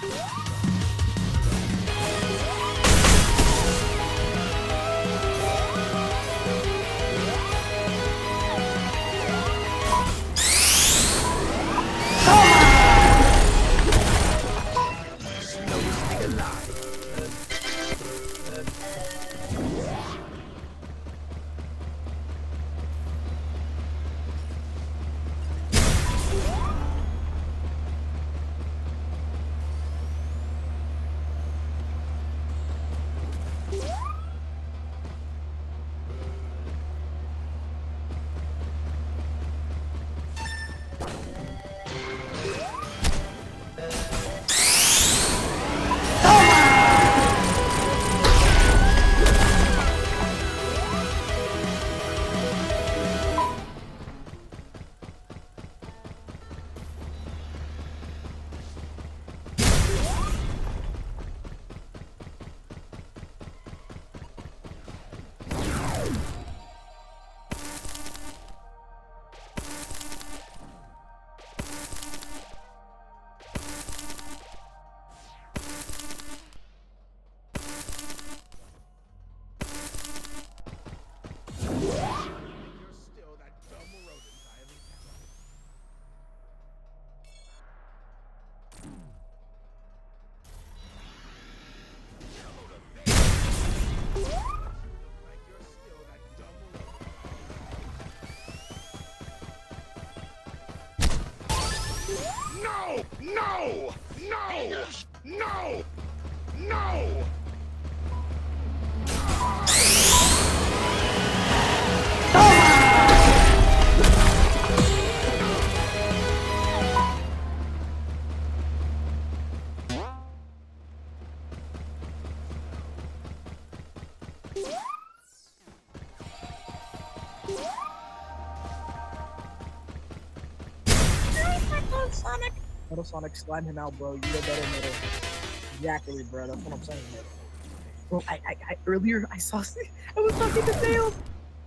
No! No! No! No! No! Sonic. Metal Sonic, slime him out, bro. You get better metal. Exactly, bro. That's what I'm saying. Bro, I earlier I saw I was talking to Tails.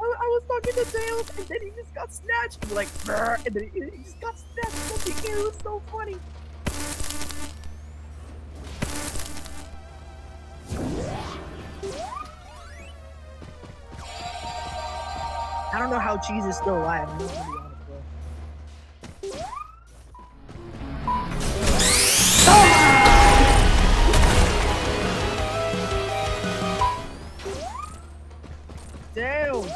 I was talking to Tails, and then he just got snatched. Like, brr, and then he just got snatched from the air. It was so funny. I don't know how Cheese is still alive. I'm not gonna be honest, bro. Tails!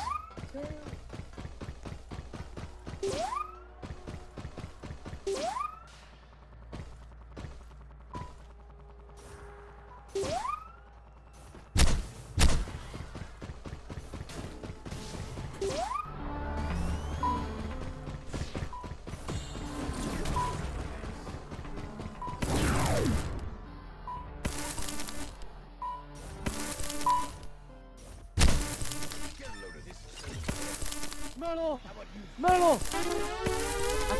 Metal! Metal! I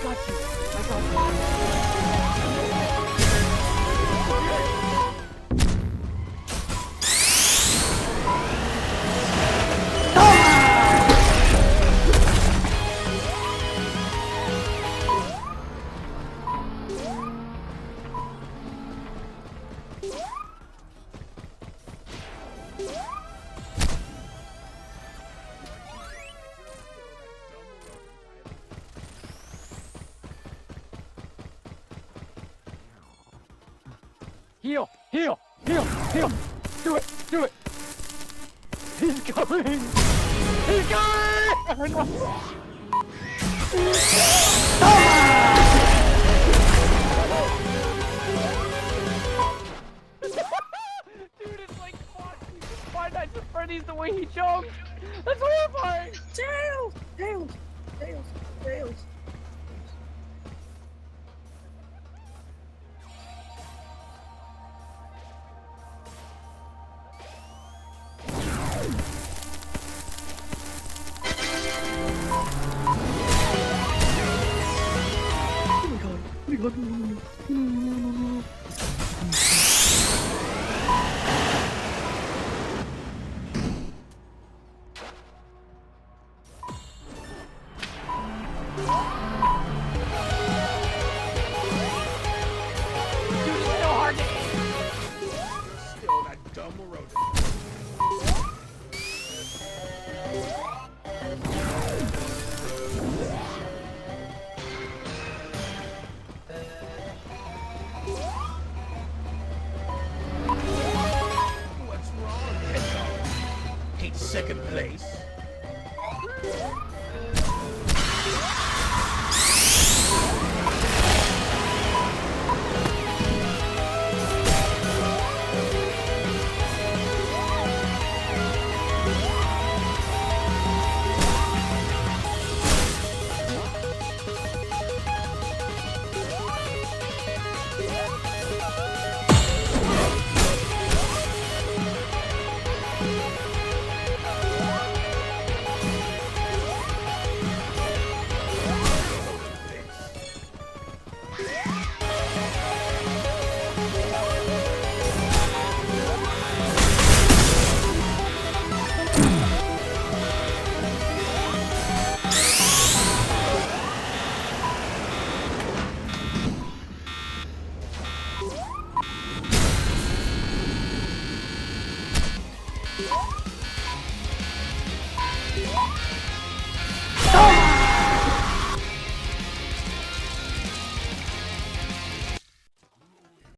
got you. I got you. Heal! Heal! Heal! Heal! Do it! Do it! He's coming! He's coming! Dude, it's like Five Nights at Freddy's the way he choked! That's horrifying! Tails! Tails! Tails! Tails! Dude, it's so hard to second place.